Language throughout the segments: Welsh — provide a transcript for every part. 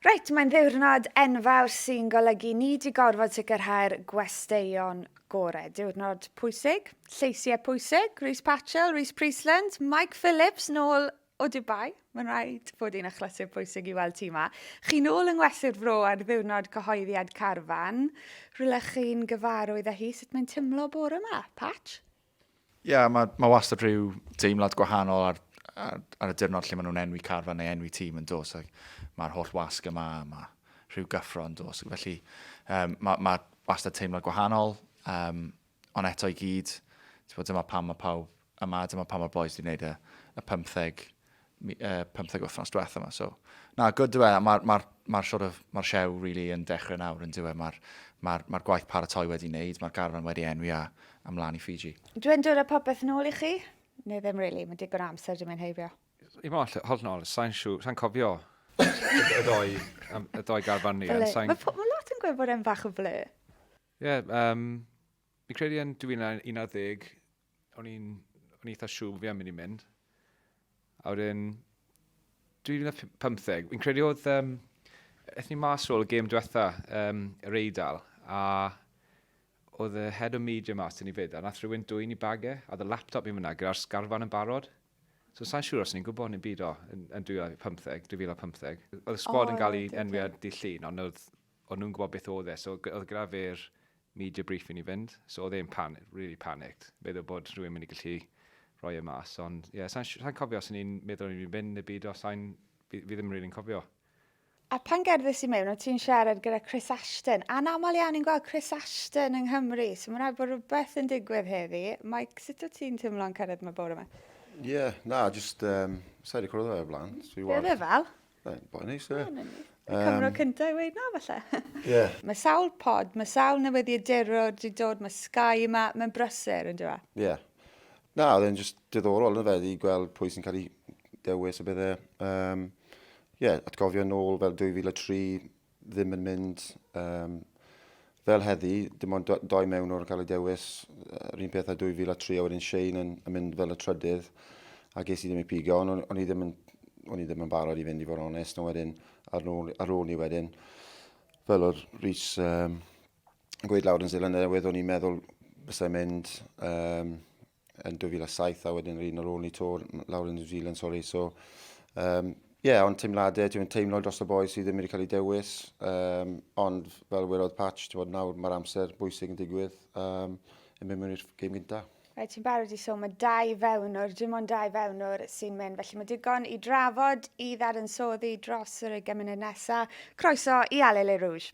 Reit, mae'n ddiwrnod enfawr sy'n golygu ni di gorfod sicrhau'r gwesteion gorau. Diwrnod pwysig, lleisiau pwysig, Rhys Patchell, Rhys Priestland, Mike Phillips nôl o Dubai. Mae'n rhaid bod hi'n achlysur pwysig i weld ti yma. Chi nôl yng Ngwesur Fro ar ddiwrnod cyhoeddiad carfan. Rhywle chi'n gyfarwydd â hi, sut mae'n timlo bore yma, Patch? Ie, mae wastad rhyw deimlad gwahanol ar y diwrnod lle maen nhw'n enwi carfan neu enwi tîm yn dos. Mae'r holl wasg yma, mae rhyw gyffro yn dos. Felly mae wastad teimlad gwahanol, ond eto i gyd, dyma pam mae pawb yma, dyma pam mae'r boys wedi gwneud y 15 wythnos diwethaf yma. So, na, good dwi. Mae'r siew really yn dechrau nawr yn dwi. Mae'r gwaith paratoi wedi wneud, mae'r garfan wedi enwi ymlaen i Fiji. Dwi'n dod â popeth nôl i chi? Neu ddim really, mae digon amser dwi'n mynd heibio. I mod, hold nôl, sa'n cofio y doi garfan ni. Mae lot yn gweud bod e'n bach o ble. Ie, fi credu yn 2011, o'n i'n eitha siŵr fi am mynd i mynd. A wedyn, 2015, fi'n credu oedd, eithon ni mas o'r gêm diwetha, yr Eidal, a oedd y head o media mas yn ei fyd, a nath rhywun dwy'n i bagau, a oedd y laptop i fyna gyda'r sgarfan yn barod. So sa'n siŵr os ni'n gwybod ni'n byd yn 2015. Oedd y squad yn cael ei enwi ar dydd Llun, ond oedd nhw'n gwybod beth oedd e, so oedd gyda fe'r media briefing i fynd, so oedd e'n really panicked. Meddwl bod rhywun mynd i gallu rhoi y mas, ond ie, sa'n cofio os ni'n meddwl ni'n mynd neu byd o, fi ddim really'n cofio. A pan gerdys i mewn, o ti'n siarad gyda Chris Ashton. Anamal iawn i'n gweld Chris Ashton yng Nghymru, so mae'n rhaid bod rhywbeth yn digwydd heddi. Mike, sut o ti'n teimlo'n cyrraedd mae bore yma? Ie, just sa'i di cwrdd o blaen. Be fe fel? Bo'n neis, ie. Cymro cyntaf i weid na, falle. Ie. Mae sawl pod, mae sawl newyddiaduro wedi dod, mae Sky yma, mae'n brysur yn dweud. Ie. Na, oedd e'n just diddorol yn y fe, i gweld pwy sy'n cael ei dewis o bethau. Ie, atgofio nôl fel 2003, ddim yn mynd fel heddi, dim ond doi mewn o'r cael ei dewis, yr un peth a 2003 a wedyn Shane yn mynd fel y trydydd, a ges i ddim ei pigo, ond o'n i ddim yn barod i fynd i fod yn onest, ond wedyn ar ôl ni wedyn, fel o'r Rhys yn gweud lawr yn Zealand newydd, o'n i'n meddwl bysau'n mynd yn 2007 a wedyn yr un ar ôl ni tor lawr yn New Zealand, sorry, so ond teimladau, dwi'n teimlo dros y boi sydd ddim wedi cael ei dewis, ond fel welodd Patch, nawr mae'r amser bwysig yn digwydd yn mynd mewn i'r gêm gyntaf. Rhaid ti'n barod i sôn, mae 2 fewnwr, dim ond 2 fewnwr sy'n mynd, felly mae digon i drafod, i ddadansoddi dros yr 20 munud nesaf. Croeso i Allez Rouges.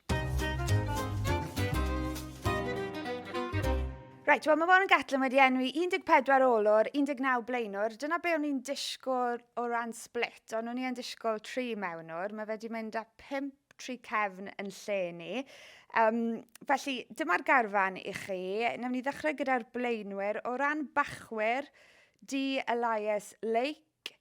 Reit, Mae Warren Gatland wedi enwi 14 olwr, 19 blaenwr. Dyna be o'n i'n disgwyl o ran split, ond o'n i'n disgwyl 3 mewnwr. Mae wedi mynd â 5 tri cefn yn lle ni. Felly, dyma'r garfan i chi. Nawr ni ddechrau gyda'r blaenwyr. O ran bachwyr, Allez Lake,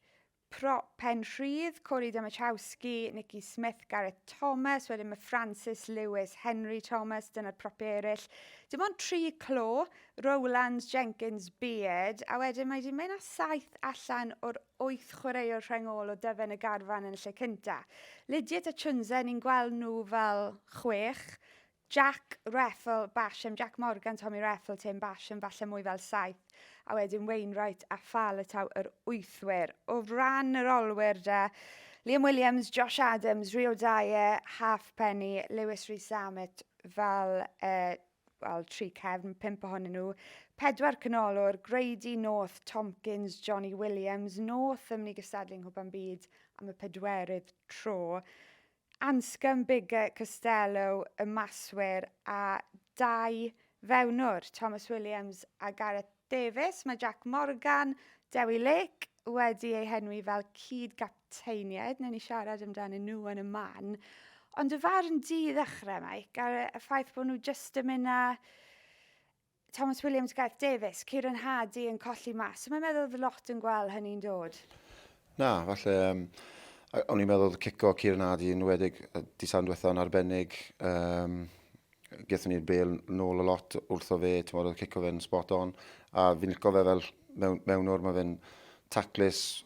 Penrhydd, Corey Demachowski, Nicky Smith, Gareth Thomas, wedyn mae Francis Lewis, Henry Thomas, dyna'r propi eraill. Dim ond 3 clo, Rowlands, Jenkins, Beard, a wedyn mae wedi mynd â 7 allan o'r 8 chwaraewr rhengol o dyfen y garfan yn y lle cynta. Lydia a Chunzen, ni'n gweld nhw fel 6. Jack Reffel, Basham, Jack Morgan, Tommy Reffel, Tim Basham, falle mwy fel 7. A wedyn Wainwright a Falataw yr 8wyr. O ran yr olwyr da, Liam Williams, Josh Adams, Rio Dyer, Halfpenny, Lewis Rhys-Amet fel 3 cefn, 5 ohonyn nhw. 4 canolor, Grady North, Tompkins, Johnny Williams, North ym mynd i gystadlu'n hwban byd am y 4ydd tro. Anscombe, Bigger, Costello, y maswyr a 2 fewnwr, Thomas Williams a Gareth Davies. Mae Jack Morgan, Dewi Lake wedi ei henwi fel cyd-gapteiniad. Newn ni siarad amdano nhw yn y man. Ond y farn di ddechrau, Mike, ar y ffaith bod nhw just yn mynd â Thomas Williams, Gareth Davies, Kieran Hardy yn colli mas. So mae'n meddwl fy lot yn gweld hynny'n dod? Na, falle, o'n i'n meddwl cico Kieran Hardy yn wedig disan diwethaf yn arbennig. Gaethon ni'r bel nôl a lot wrtho fe, oedd cico fe'n spot on. A fi'n licio fe fel mewnwr, mae fe'n taclus,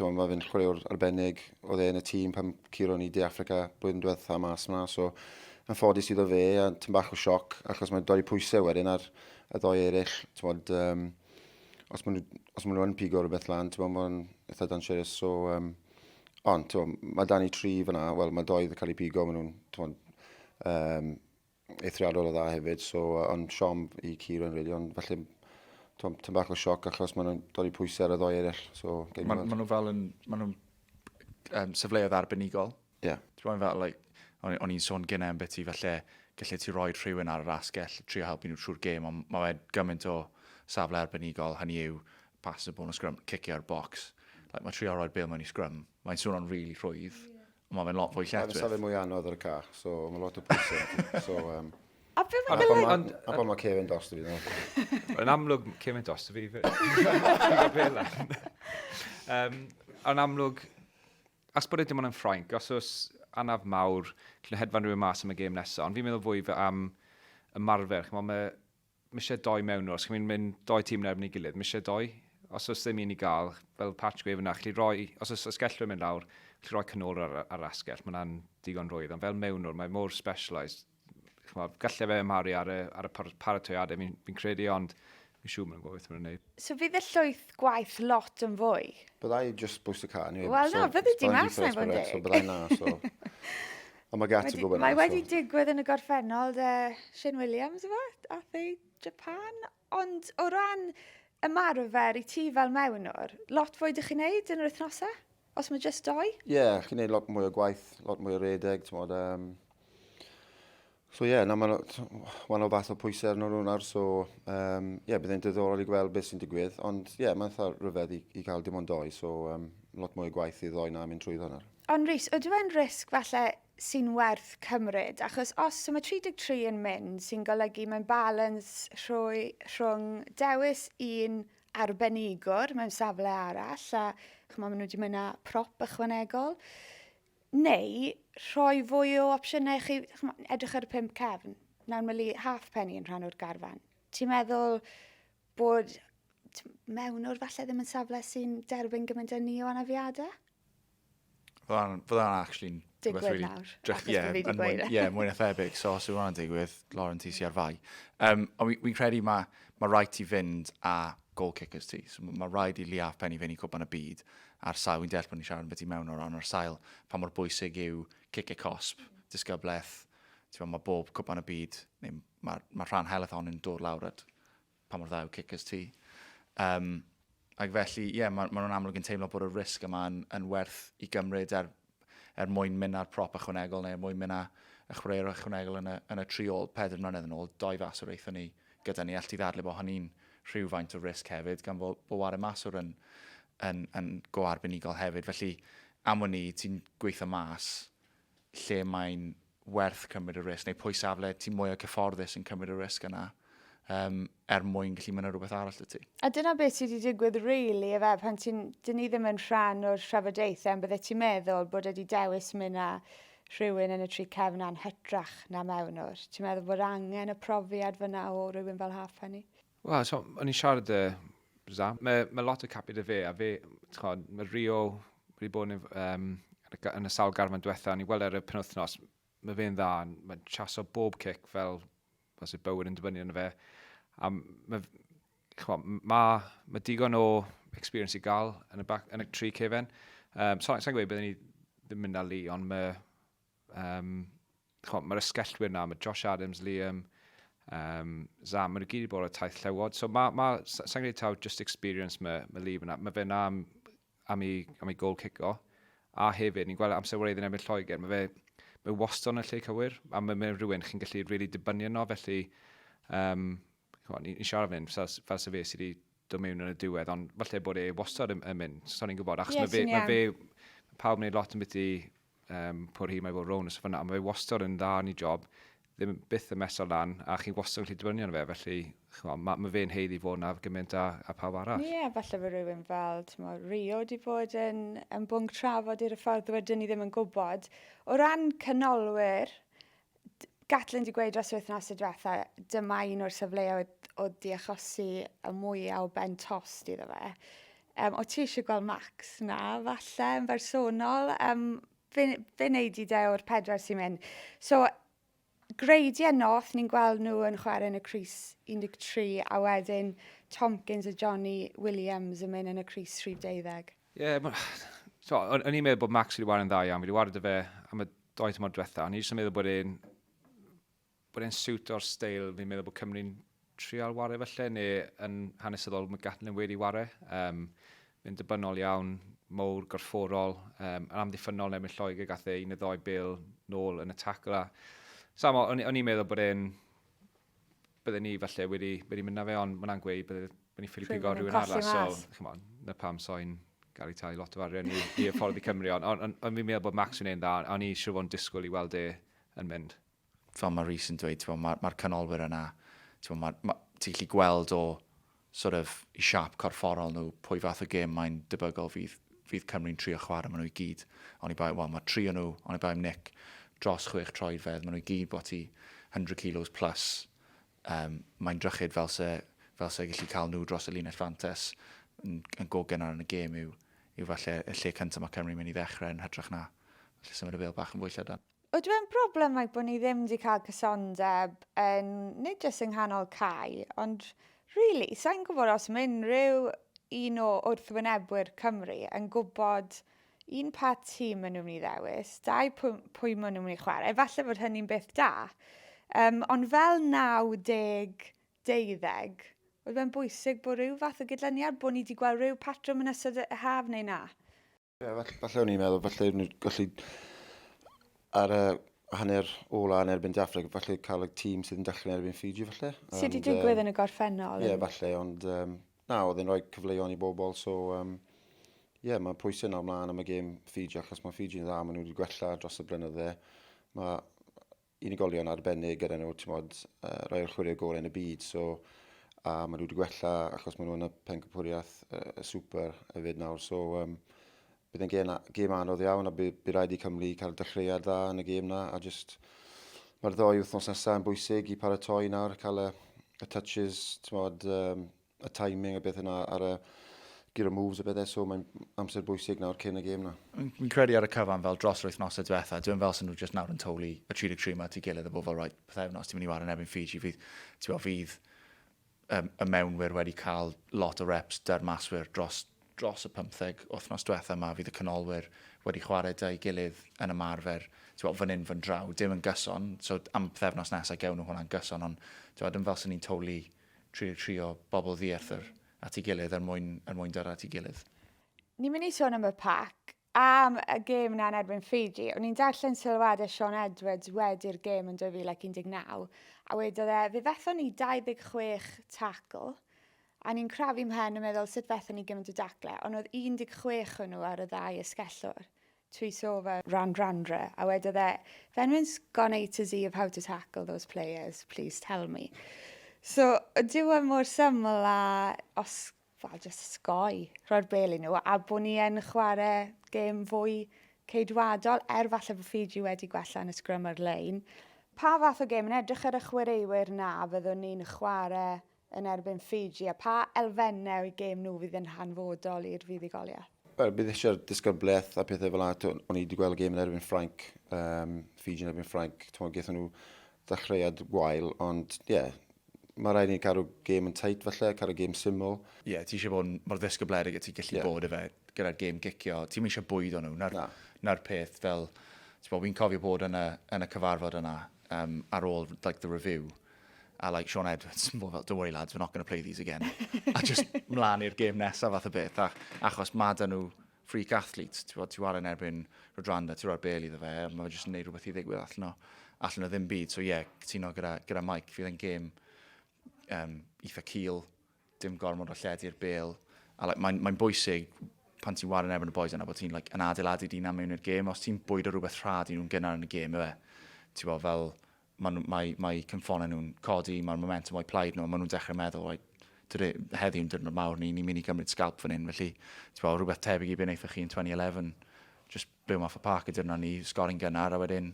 mae fe'n chwaraewr arbennig, oedd e yn y tîm pan curo ni De Affrica blwyddyn diwetha mas yma, so yn ffodus iddo fe, a tym bach o sioc, achos mae'n dod i pwysau wedyn ar y ddoi eraill. Os maen nhw yn pigo rhywbeth lan, mae'n eitha dangerous. So, ond mae dan i 3 fyna, wel mae 2 yn cael eu pigo, maen nhw'n eithriadol o dda hefyd, so ond siom i curo yn rili, ond felly tym bach o sioc achos maen nhw'n dod i pwysau ar y ddoi eraill. So, Maen nhw fel yn sefleoedd arbenigol. Yeah. Dwi'n fel, o'n i'n sôn gynnau yn beth i felly gallu ti roi rhywun ar yr asgell, trio helpu nhw trwy'r gêm, ond mae gymaint o safle arbenigol, hynny yw pas y bon o scrum, cicio'r box. Mae trio roi'r bil mewn i scrum, mae'n sôn o'n rili rhwydd, ond mae fe'n lot fwy lletwydd. Mae'n safle mwy anodd ar y cach, so mae lot o pwysau. So, A be mae'n golygu? a bod mae Kevin dost i fi. Yn amlwg, Kevin dost i fi. Yn amlwg, as bod ydym yn Ffrainc, os oes anaf mawr, lle hedfan rhywun mas am y gêm nesaf, ond fi'n meddwl fwy fe am ymarfer. Mae eisiau 2 mewn o'r, chi'n mynd 2 tîm yn erbyn ei gilydd, mae eisiau 2. Os oes ddim un i gael, fel Patch gwef yna, chli roi, os oes ysgell rhywun mynd lawr, chli roi cynol ar asgell, mae'n digon rwydd, ond fel mewn o'r, mae'n mor specialised. Gallai fe ymharu ar y paratoiadau, fi'n credu, ond fi'n siŵr mae'n gwybod beth mae'n gwneud. So fydd y llwyth gwaith lot yn fwy? Byddai just bwys y car. Wel na, fyddi di mas na'i fod yn dig. So byddai na, so... Ond mae gati gwybod na. Mae wedi digwydd yn y gorffennol Shane Williams, efo, ath ei Japan. Ond o ran ymarfer i ti fel mewnwr, lot fwy ydych chi'n neud yn yr wythnosau? Os mae just 2? Ie, chi'n neud lot mwy o gwaith, lot mwy o redeg, ti'n modd. So ie, mae'n wahanol fath o pwysau arno nhw'n ar, so byddai'n diddorol i gweld beth sy'n digwydd, ond mae'n eitha rhyfedd i cael dim ond 2, so lot mwy o gwaith i ddoi na mynd trwy hwnna. Ond Rhys, ydy e'n risg falle sy'n werth cymryd? Achos os mae 33 yn mynd, sy'n golygu mae'n balans rhwng dewis un arbenigwr mewn safle arall, a maen nhw wedi mynd â prop ychwanegol, neu rhoi fwy o opsiynau chi, edrych ar y 5 cefn, na'n mylu halfpenny yn rhan o'r garfan. Ti'n meddwl bod mewnwr falle ddim yn safle sy'n derbyn gymaint â ni o anafiadau? Fydda'n actually'n... Digwydd nawr, achos bod fi wedi gweud. Ie, mwy na thebyg, so os yw'n hwnna'n digwydd, Lauren ti sy'n ar fai. Ond fi'n credu mae rhaid ti fynd a goal kickers ti. So mae rhaid i Lee Halfpenny fynd i cwpan y byd ar sail, wy'n deall bod ni'n siarad yn beth i mewn o ran o'r sail, pa mor bwysig yw kick y cosp, disgybleth, mae bob cwpan y byd, neu mae rhan helathon yn dod lawr at pa mor dda yw kickers ti. Ac felly, mae nhw'n amlwg yn teimlo bod y risg yma yn werth i gymryd mwyn mynd ar prop ychwanegol neu mwyn mynd ar chwaraewr ychwanegol yn y 3-4 mlynedd yn ôl, 2 fas o'r eithon ni gyda ni, allti ddadlu bod hynny'n rhywfaint o risg hefyd, gan bod Warren Maswr yn go arbenigol hefyd. Felly, am o'n ni, ti'n gweithio mas lle mae'n werth cymryd y risg, neu pwy safle ti'n mwy o cyfforddus yn cymryd y risg yna, mwyn gallu mynd ar rhywbeth arall y ti. A dyna beth sydd wedi digwydd rili, efe, pan dyn ni ddim yn rhan o'r trafodaethau, bydde ti'n meddwl bod wedi dewis mynd â rhywun yn y 3 cefn a'n hytrach na mewnwr. Ti'n meddwl bod angen y profiad fyna o rhywun fel Halfpenny? Wel, so, o'n i'n siarad Zam. Mae lot o capid y fe, a fe, mae Rio wedi bod yn y sawl garfan diwetha, ni'n gweld ar y penwythnos, mae fe'n dda, mae'n chaso bob cic fel sy'n bywyd yn dibynnu yn fe. A mae digon o experience i gael yn y 3 cefen. Sa'n gweud byddwn ni ddim mynd â Lee, ond mae'r ysgellwyr na, mae Josh Adams, Liam, Zam, maen nhw gyd i bod o taith llewod. So sa'n gweud taw just experience mae Lee fyna. Mae fe na am ei goal kick-o. A hefyd, ni'n gweld amser wreidd yn ebyn Lloegr, mae wastad yn y lle cywir, a mae rhywun chi'n gallu really dibynnu yno, felly ni'n siarad fan hyn, fel se fe sydd wedi dod mewn yn y diwedd, ond falle bod wastad yn mynd, so ni'n gwybod, achos mae fe, pawb wneud lot yn byd i pwr hi mae fod rown, a mae fe wastad yn dda yn ei job, ddim byth y mesol lan, a chi'n wastad yn gallu dibynnu yno fe, felly mae fe'n heiddi fod na gymaint a pawb arall. Ie, falle bod rhywun fel Rio wedi bod yn bwnc trafod i'r ffordd wedyn ni ddim yn gwybod. O ran canolwyr, Gatland wedi gweud dros wythnos y diwetha, dyma un o'r safleoedd o di achosi y mwy o ben tost iddo fe. O ti eisiau gweld Max na, falle, yn bersonol. Fe wneud i de o'r 4 sy'n mynd. So, greidiau noth, ni'n gweld nhw yn chwarae yn y Crys 13, a wedyn Tompkins a Johnny Williams yn mynd yn y Crys 13. Ie, so, o'n i'n meddwl bod Max wedi wario yn dda iawn. Fi wedi wario dy fe am y 2 tymor diwetha. O'n i jyst yn meddwl bod e'n siwt o'r steil. Fi'n meddwl bod Cymru'n trial wario felly, neu yn hanesyddol mae Gatland wedi wario. Fy'n dybynnol iawn, mowr, gorfforol, yn amddiffynol neu mynd Lloegr gath un neu 2 bil nôl yn y tackle. Sam, o'n i'n meddwl bod bydden ni falle wedi mynd na fe, ond mae'n gweud bydden ni ffili pigo rhywun arall. So, chymon, na pam so'n gael ei talu lot o fariau i ffordd i Cymru. Ond fi'n meddwl bod Max yn ein dda, o'n i siŵr fo'n disgwyl i weld yn mynd. Fel mae Rhys yn dweud, mae'r canolwyr yna, ti'n gallu gweld o sort of i siap corfforol nhw, pwy fath o gêm mae'n debygol fydd Cymru'n trio chwarae maen nhw i gyd. Mae 3 o nhw, ond i bai am Nick, dros 6 troedfedd, maen nhw i gyd bod i 100 kilos plus. Mae'n drychyd fel se gallu cael nhw dros y linell fantes yn go gynnar yn y gêm yw falle y lle cyntaf mae Cymru'n mynd i ddechrau yn hytrach na. Felly symud y bil bach yn fwy llydan. Oedden nhw'n broblem bod ni ddim wedi cael cysondeb nid jyst yng nghanol cae, ond really, sa'n gwybod os mae unrhyw un o wrthwynebwyr Cymru yn gwybod un pa tîm maen nhw'n mynd i ddewis, 2 pwy maen nhw'n mynd i chwarae, efallai bod hynny'n beth da. Ond fel 90-12, oedd fe'n bwysig bod rhyw fath o gydlyniad, bod ni wedi gweld rhyw patrwm yn ystod y haf neu na? Falle o'n i'n meddwl, falle o'n i'n gallu ar y hanner ola yn erbyn Daffreg, falle cael y tîm sydd yn dechrau yn erbyn Fiji, falle. Sydd wedi digwydd yn y gorffennol? Ie, falle, ond oedd e'n rhoi cyfleon i bobl, so mae'n pwysau yna ymlaen am y gêm Fiji, achos mae Fiji'n dda, maen nhw wedi gwella dros y blynydde. Mae unigolion arbennig gyda nhw, rhoi'r chwarae gorau yn y byd, so a maen nhw wedi gwella, achos maen nhw yn y pencampwriaeth y super hefyd nawr, so bydd yn gêm anodd iawn, a bydd rhaid i Cymru cael dechreuad dda yn y gêm na, a just mae'r 2 wythnos nesaf yn bwysig i paratoi nawr, cael y touches, y timing a beth yna ar y gyda moves a bethau, so mae'n amser bwysig nawr cyn y gêm na. Mi'n credu ar y cyfan fel dros yr wythnosau diwetha, dwi'n fel sy'n nhw just nawr yn toli y 33 yma ti gilydd a bod fel rhaid pethefnos, ti'n mynd i wario yn ebyn Fiji, fydd y mewnwyr wedi cael lot o reps dy'r maswyr dros y 15 wythnos diwetha yma, fydd y canolwyr wedi chwarae dy gilydd yn ymarfer, fan hyn fan draw, dim yn gyson, so am pethefnos nesaf gewn nhw hwnna'n gyson, ond dim fel sy'n ni'n toli trio bobl ddierthur at ei gilydd mwyn dyr at ei gilydd. Ni'n mynd i sôn am y pac, am y gêm na'n erbyn Fiji. O'n i'n darllen sylwadau Sean Edwards wedi'r gêm yn 2019, a wedodd fe fethon ni 26 tackle, a ni'n crafu mhen yn meddwl sut fethon ni gymaint o dacle, ond oedd 16 o'n nhw ar y 2 ysgellwr. Twisover, Randra, a wedodd if anyone's gone A to Z of how to tackle those players, please tell me. So, dyw e mor syml a just sgoi, rhoi'r bel i nhw, a bod ni yn chwarae gêm fwy ceidwadol, falle bod Fiji wedi gwella yn y scrum ar lein. Pa fath o gêm yn edrych ar y chwaraewyr na fyddwn ni'n chwarae yn erbyn Fiji, a pa elfennau i gêm nhw fydd yn hanfodol i'r fuddugoliaeth? Bydd eisiau'r disgybleth a pethau fel yna, o'n i wedi gweld y gêm yn erbyn Ffrainc, Fiji yn erbyn Ffrainc, gaethon nhw ddechreuad gwael, ond mae rhaid ni cael gêm yn tait falle, cael y gêm syml. Ti eisiau bod mor ddisgybledig a ti gallu bod efo gyda'r gêm gicio. Ti'n eisiau bwyd o nhw, na'r peth fel, fi'n cofio bod yn y cyfarfod yna ar ôl the review, a Sean Edwards, don't worry lads, we're not going to play these again. A just mlaen i'r gêm nesaf fath o beth, achos mae dyn nhw freak athletes, ti war yn erbyn Rodranda, ti roi'r bel iddo fe, mae fe jyst yn neud rhywbeth i ddigwydd allan o ddim byd. So cytuno gyda Mike, fydd yn gêm eitha cil, dim gormod o lledu'r bel. A mae'n bwysig pan ti'n war yn erbyn y boys yna bod ti'n yn adeiladu dyn am mewn i'r gêm. Os ti'n bwydo rhywbeth rhad i nhw'n gynnar yn y gêm, ti'n bod fel mae cymffonau nhw'n codi, mae'r momentum o'i plaid nhw, maen nhw'n dechrau meddwl, heddiw'n dyrnod mawr ni'n mynd i gymryd scalp fan hyn, felly rhywbeth tebyg i beth eithaf chi yn 2011, just byw off y parc y dyrnod ni, sgoring gynnar, a wedyn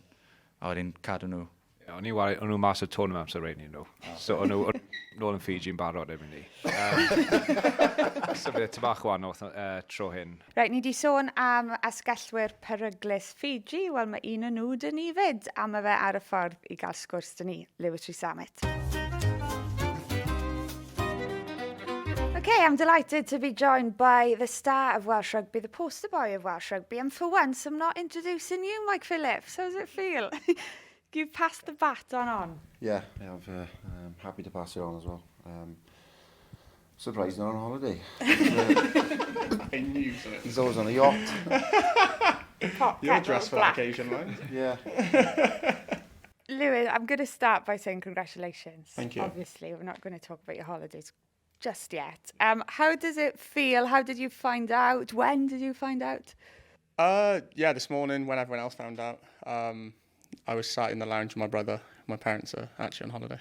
cadw nhw O'n nhw mas o tournament ar reini nhw. So o'n nhw nôl yn Fiji yn barod erbyn ni. So bydd tybach wahanol tro hyn. Reit, ni di sôn am asgellwyr peryglus Fiji. Wel, mae un o'n nhw dyn ni fyd, a mae fe ar y ffordd i gael sgwrs dyn ni, Rhys Patchell. Okay, I'm delighted to be joined by the star of Welsh Rugby, the poster boy of Welsh Rugby, and for once I'm not introducing you, Mike Phillips. How does it feel? You've passed the baton on. Yeah, I'm happy to pass it on as well. Surprised not on holiday. I knew something. He's always on a yacht. You're dressed for that occasion, right? Yeah. Lewis, I'm going to start by saying congratulations. Thank you. Obviously, we're not going to talk about your holidays just yet. How does it feel? How did you find out? When did you find out? Yeah, this morning when everyone else found out. I was sat in the lounge with my brother. My parents are actually on holiday,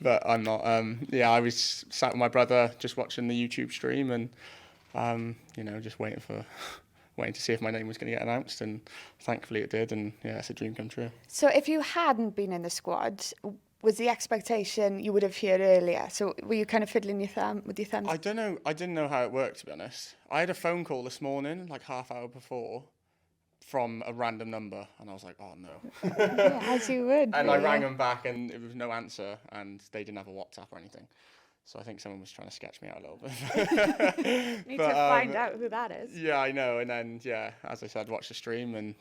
but I'm not. Yeah, I was sat with my brother just watching the YouTube stream and, just waiting to see if my name was going to get announced, and thankfully it did, and yeah, it's a dream come true. So if you hadn't been in the squad, was the expectation you would have heard earlier? So were you kind of fiddling with your thumbs? I don't know. I didn't know how it worked, to be honest. I had a phone call this morning, like half hour before, from a random number, and I was like, oh no. Yeah, as you would. And I rang them back, and there was no answer, and they didn't have a WhatsApp or anything. So I think someone was trying to sketch me out a little bit. Need to find out who that is. Yeah, I know. And then, yeah, as I said, watch the stream, and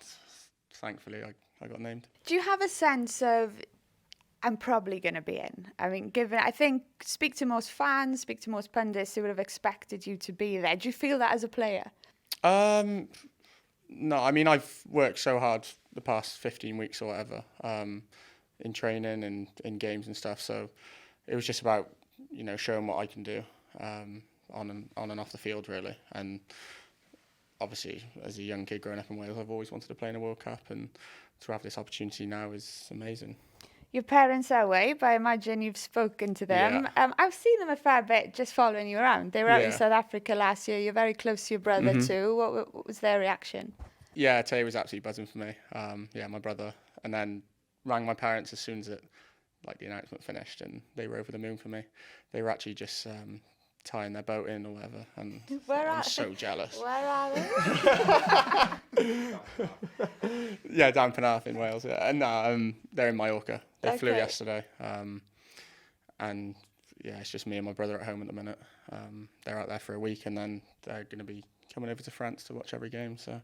thankfully I got named. Do you have a sense of, I'm probably going to be in? I mean, speak to most fans, speak to most pundits who would have expected you to be there. Do you feel that as a player? No, I mean, I've worked so hard the past 15 weeks or whatever, in training and in games and stuff. So it was just about, showing what I can do, on and off the field, really. And obviously, as a young kid growing up in Wales, I've always wanted to play in a World Cup, and to have this opportunity now is amazing. Your parents are away, but I imagine you've spoken to them. Yeah. I've seen them a fair bit just following you around. They were out in Yeah. South Africa last year. You're very close to your brother too. What was their reaction? Yeah, today was absolutely buzzing for me. Yeah, my brother, and then rang my parents as soon as the announcement finished, and they were over the moon for me. They were actually just tying their boat in or whatever, and I'm so jealous. Where are they? Yeah, down Penarth in Wales. Yeah, and they're in Mallorca. They flew Okay. yesterday, and yeah, it's just me and my brother at home at the minute. They're out there for a week, and then they're going to be coming over to France to watch every game. So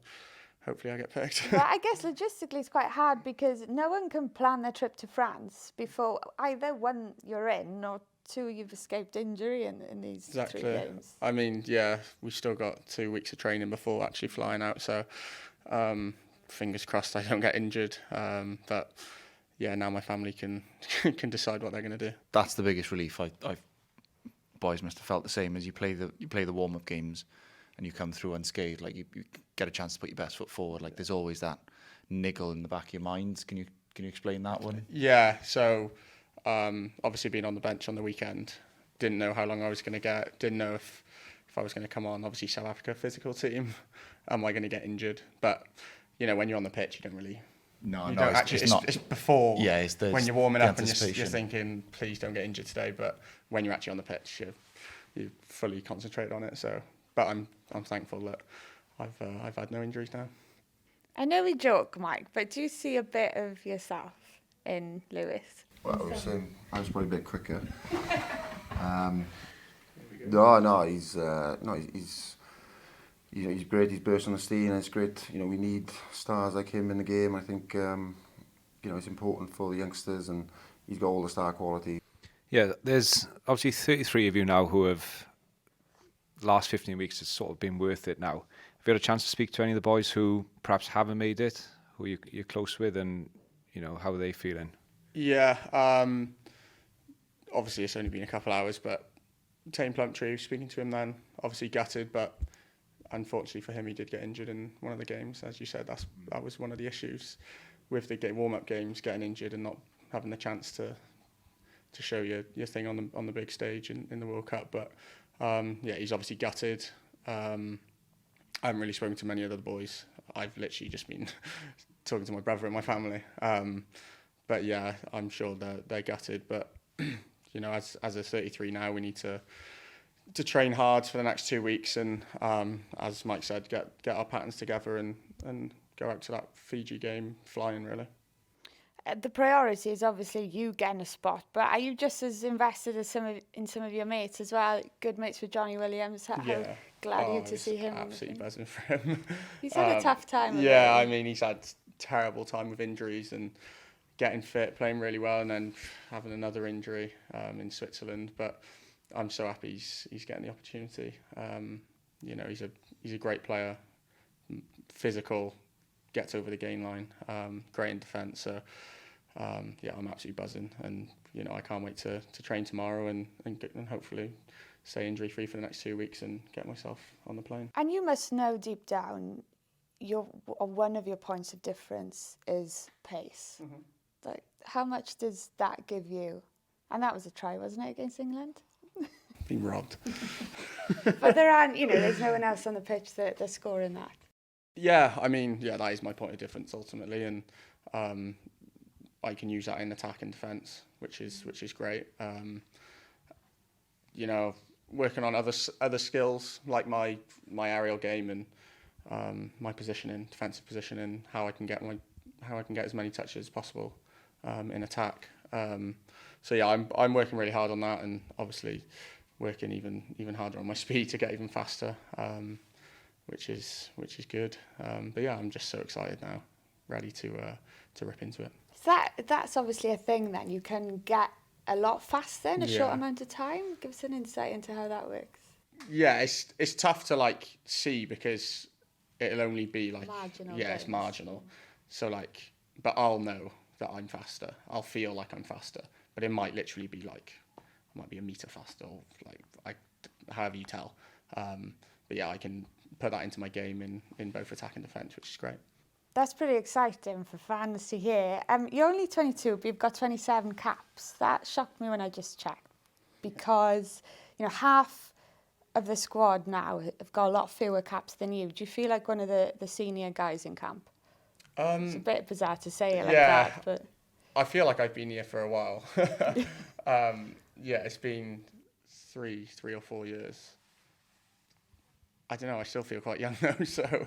hopefully I get picked. Well, I guess logistically it's quite hard because no one can plan their trip to France before either one you're in or two you've escaped injury in these Exactly. 3 games. I mean, yeah, we've still got 2 weeks of training before actually flying out. So fingers crossed I don't get injured. But yeah, now my family can decide what they're going to do. That's the biggest relief. Boys must have felt the same as you play the warm-up games and you come through unscathed. Like you get a chance to put your best foot forward. Like there's always that niggle in the back of your mind. Can you explain that one? Yeah, so obviously being on the bench on the weekend, didn't know how long I was going to get, didn't know if I was going to come on. Obviously South Africa physical team, am I going to get injured? But when you're on the pitch, you don't really. No, You no, don't actually, it's not. it's before. Yeah, it's when you're warming up and you're anticipation. thinking, please don't get injured today. But when you're actually on the pitch, you fully concentrate on it. So, but I'm thankful that I've had no injuries now. I know we joke, Mike, but do you see a bit of yourself in Lewis? Well, I was probably a bit quicker. No, he's he's great. He's burst on the steam, and it's great. We need stars like him in the game. I think it's important for the youngsters, and he's got all the star quality. Yeah, there's obviously 33 of you now who have last 15 weeks has sort of been worth it now. Have you had a chance to speak to any of the boys who perhaps haven't made it, who you're close with, and how are they feeling? Yeah, obviously it's only been a couple hours, but Tame Plumtree, speaking to him then, obviously gutted, but unfortunately for him, he did get injured in one of the games. As you said, that was one of the issues with the warm-up games, getting injured and not having the chance to show your thing on the big stage in the World Cup. But yeah, he's obviously gutted. I haven't really spoken to many of the boys. I've literally just been talking to my brother and my family. but yeah, I'm sure they're gutted. But you know, as a 33 now, we need to train hard for the next 2 weeks, and as Mike said, get our patterns together and go out to that Fiji game flying, really. The priority is obviously you getting a spot, but are you just as invested as in some of your mates as well? Good mates with Johnny Williams. How glad are you to see him? Absolutely buzzing for him. He's had a tough time. Yeah, I mean, he's had terrible time with injuries and getting fit, playing really well, and then having another injury in Switzerland. But I'm so happy he's getting the opportunity. You know, he's a great player, physical, gets over the gain line, great in defence. So yeah, I'm absolutely buzzing, and you know, I can't wait to train tomorrow and hopefully stay injury free for the next 2 weeks and get myself on the plane. And you must know deep down, one of your points of difference is pace. Mm-hmm. Like, how much does that give you? And that was a try, wasn't it, against England? Been robbed. But there aren't, you know, there's no one else on the pitch that they're scoring that. Yeah, I mean, yeah, that is my point of difference ultimately, and I can use that in attack and defence, which is great. You know, working on other skills like my aerial game and my positioning, defensive positioning, how I can get as many touches as possible in attack. So yeah, I'm working really hard on that, and obviously working even harder on my speed to get even faster, which is good. But yeah, I'm just so excited now, ready to rip into it. That's obviously a thing then. You can get a lot faster in a short amount of time. Give us an insight into how that works. Yeah, it's tough to like see because it'll only be like marginal it's marginal. So like, but I'll know that I'm faster. I'll feel like I'm faster, but it might literally be like, it might be a metre faster, or like however you tell. But yeah, I can put that into my game in both attack and defence, which is great. That's pretty exciting for fans to hear. You're only 22, but you've got 27 caps. That shocked me when I just checked, because you know half of the squad now have got a lot fewer caps than you. Do you feel like one of the senior guys in camp? It's a bit bizarre to say it like that, but I feel like I've been here for a while. Yeah, it's been three or 4 years. I don't know, I still feel quite young though, so...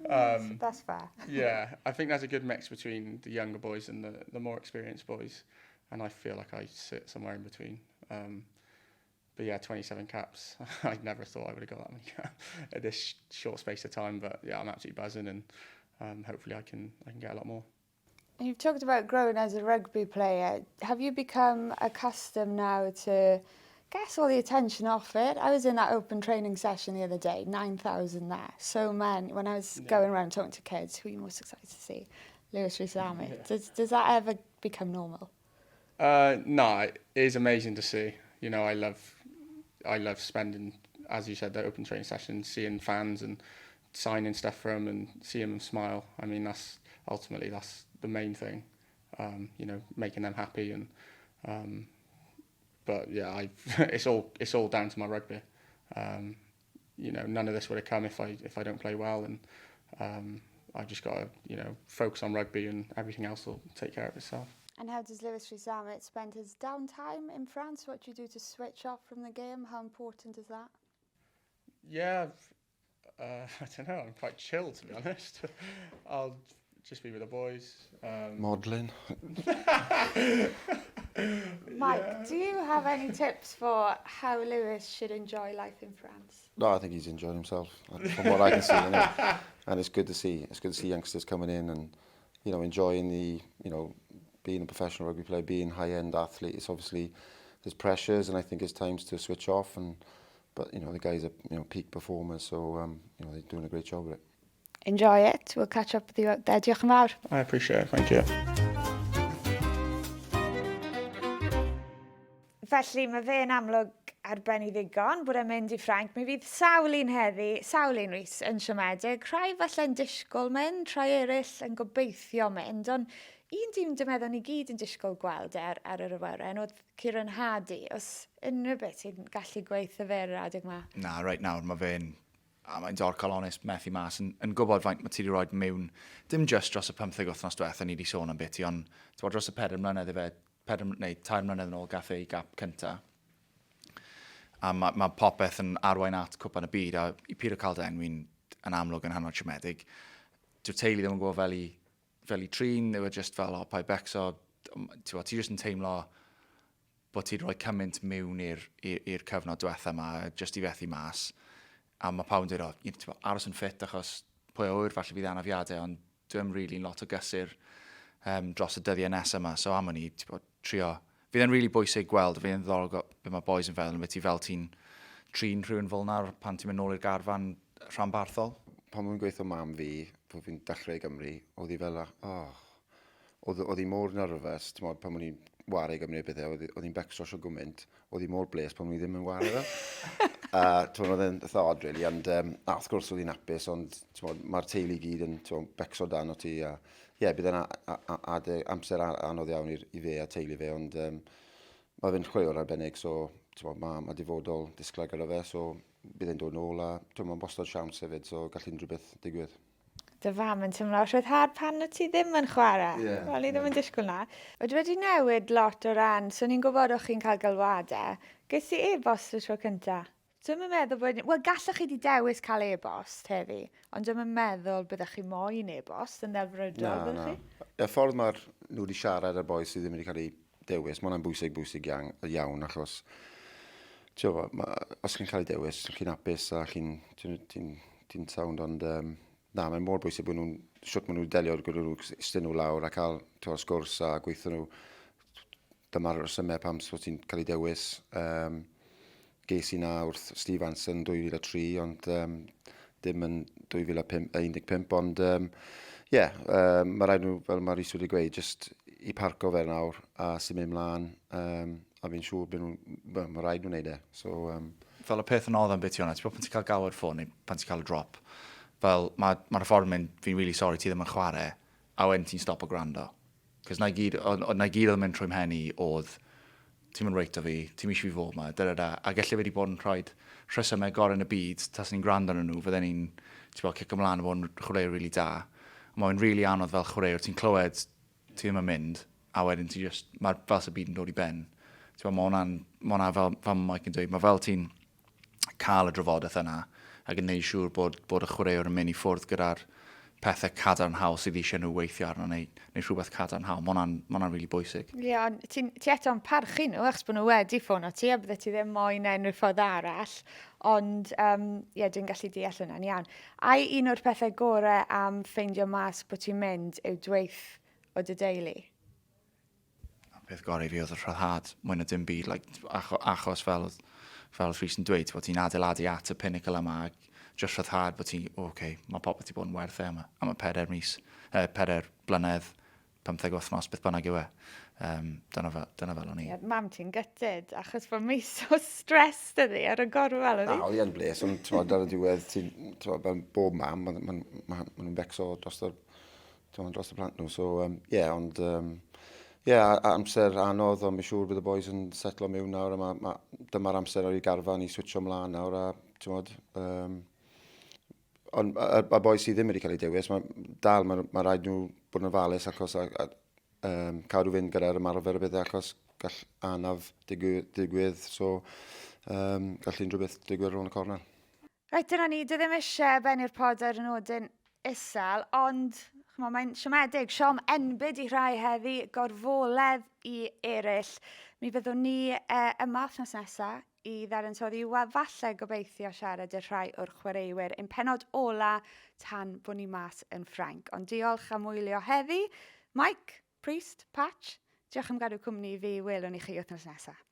that's fair. Yeah, I think there's a good mix between the younger boys and the more experienced boys, and I feel like I sit somewhere in between. But yeah, 27 caps. I never thought I would have got that many at this short space of time, but yeah, I'm absolutely buzzing, and hopefully I can get a lot more. And you've talked about growing as a rugby player. Have you become accustomed now to... guess all the attention off it? I was in that open training session the other day, 9,000 there. So many. When I was going around talking to kids, who are you most excited to see? Lewis Rhys Patchell. Does that ever become normal? No, it is amazing to see. You know, I love spending, as you said, the open training session, seeing fans and signing stuff for them and seeing them smile. I mean, that's the main thing. You know, making them happy and. But yeah, it's all down to my rugby. You know, none of this would have come if I don't play well, and I've just got to focus on rugby, and everything else will take care of itself. And how does Lewis Rhys Patchell spend his downtime in France? What do you do to switch off from the game? How important is that? Yeah, I don't know. I'm quite chill, to be honest. I'll just be with the boys. Modelling. Mike, do you have any tips for how Lewis should enjoy life in France? No, I think he's enjoying himself, from what I can see. And it's good to see. It's good to see youngsters coming in and, enjoying being a professional rugby player, being a high-end athlete. It's obviously, there's pressures, and I think it's times to switch off. But the guys are peak performers, so they're doing a great job with it. Enjoy it. We'll catch up with you out there. Diolch yn fawr. I appreciate it. Thank you. Felly, mae fe'n amlwg arbenni ddigon bod e'n mynd I Ffrainc. Mi fydd sawl un Rhys yn siomedig. Rhai falle'n disgwyl mynd, rhai eraill yn gobeithio mynd. Ond un dim meddwl ni gyd yn disgwyl gweld ar yr awyren oedd Ciaran Hardy. Os unrhyw beth sy'n gallu gweithio fe'r adeg yma? Na, right nawr mae fe'n a mae'n dor cael onest methu mas yn gwybod faint mae ti wedi rhoi mewn, dim just dros y 15 wythnos diwethaf ni wedi sôn am beth, ond dros y 4 mlynedd i fe, 3 mlynedd yn ôl gath ei gap cynta. A mae popeth yn arwain at cwpan y byd, a i Peter cael dy enwi'n yn amlwg yn hanner siomedig. Dyw'r teulu ddim yn gwybod fel i trin, they were just fel o pai becso, ti just yn teimlo bod ti wedi rhoi cymaint mewn i'r cyfnod diwethaf yma, just i fethu mas. A mae pawb yn dweud, aros yn ffit achos pwy o wyr falle fydd anafiadau, ond dwi'n really lot o gysur dros y dyddiau nesaf yma. So am hynny, trio. Fydd e'n really bwysig gweld, fydd e'n ddorol beth mae boys yn feddwl, beth ti fel ti'n trin rhywun fel yna pan ti'n mynd nôl i'r garfan rhanbarthol? Pan mae'n gweithio mam fi, pan fi'n dechrau i Gymru, oedd hi fel, oedd hi mor nerfus, pan mae'n wario i Gymru bethau, oedd hi'n becso sio gwmynt, oedd hi mor bles pan mae'n ddim yn wario fel. Oedd e'n thod, really, ond wrth gwrs oedd hi'n apus, ond mae'r teulu gyd yn becso dan o ti, a bydd e'n amser anodd iawn i fe a teulu fe, ond mae fe'n chwaraewr arbennig, so mae difodol disglau gyda fe, so bydd e'n dod nôl, a mae'n bostod siawns hefyd, so gall unrhyw beth digwydd. Dy fam yn teimlo rhyddhad pan o ti ddim yn chwarae. Wel, i ddim yn disgwyl na. Wedi wedi newid lot o ran, so ni'n gwybod o'ch chi'n cael galwadau. Ges i e-bost y tro cynta. Dwi'n meddwl bod... Wel, gallwch chi wedi dewis cael e-bost heddi, ond dwi'n meddwl byddwch chi moyn e-bost yn ddelfrydol, byddwch chi? Y ffordd nhw wedi siarad ar boes sydd ddim wedi cael ei dewis, mae hwnna'n bwysig iawn, achos os chi'n cael ei dewis, chi'n apus a ti'n sound, ond mae'n mor bwysig bod nhw'n siwt maen nhw'n delio gyda nhw, ystyn nhw lawr a cael sgwrs a gweithio nhw. Dyma'r resymau pam bod ti'n cael ei dewis. Ges i na wrth Steve Hansen 2003, ond dim yn 2015, ond mae rhaid nhw, fel mae Rhys wedi gweud, just i parco fe nawr a symud ymlaen, a fi'n siŵr mae rhaid nhw'n neud e. Fel y peth yn oedd am beth i hwnna, ti'n bod pan ti'n cael gawr ffôn neu pan ti'n cael y drop, fel mae'r ffordd mynd, fi'n really sorry ti ddim yn chwarae, a wedyn ti'n stop o gwrando. Cos na i gyd oedd mynd trwy'm hen i oedd, ti'n mynd reit o fi, ti'n eisiau fi fod yma, a gallai fe wedi bod yn rhoi rhesymau gorau yn y byd, tas ni'n gwrando yn nhw, fydden ni'n cic ymlaen o bod yn chwaraewr rili da. Mae'n rili anodd fel chwaraewr, ti'n clywed, ti ddim yn mynd, a wedyn ti just, mae'r fel sy'n byd yn dod i ben. Mae hwnna fel Mike yn dweud, mae fel ti'n cael y drafodaeth yna, ac yn gwneud siŵr bod y chwaraewr yn mynd i ffwrdd gyda'r pethau cadarnhaol sydd eisiau nhw weithio arno, neu rhywbeth cadarnhaol. Mae hwnna'n rili bwysig. Ie, ond ti eto'n parchu nhw, achos bod nhw wedi ffôn o ti, a bydde ti ddim moyn unrhyw ffordd arall, ond dwi'n gallu deall hwnna'n iawn. A un o'r pethau gorau am ffeindio mas bod ti'n mynd yw dweith o dy deulu? Peth gorau fi oedd y rhyddhad, mwy na dim byd, achos fel Rhys yn dweud, bod ti'n adeiladu at y pinnacle yma, just rhyddhad bod ti'n, mae popeth wedi bod yn werth yma. A mae 4 blynedd, 15 wythnos, beth bynnag yw e. Dyna fel o'n i. Mam ti'n gytid, achos bod mis o stres dydi ar y gorwel o'n i. Oedd i'n bles, ond ar y diwedd, bob mam, maen nhw'n becso dros y plant nhw. So, ond... amser anodd, ond mae'n siŵr bydd y boys yn setlo mewn nawr, a dyma'r amser ar ei garfan i switcho ymlaen nawr, ond y boys sydd ddim wedi cael ei dewis, mae rhaid nhw bod yn ofalus achos cadw fynd gyda'r ymarfer y bydde achos gall anaf digwydd, so gall unrhyw beth digwydd rhwng y cornel. Reit, dyna ni, dwi ddim eisiau bennu'r pod ar y nodyn isel, ond mae'n siomedig, siom enbyd i rhai heddi, gorfoledd i eraill. Mi fyddwn ni yma wythnos nesaf i ddadansoddi falle gobeithio siarad i'r rhai o'r chwaraewyr yn penod ola tan bod ni mas yn Ffrainc. Ond diolch am wylio heddi. Mike, Priest, Patch, diolch am gadw cwmni fi, welwn i chi wythnos nesaf.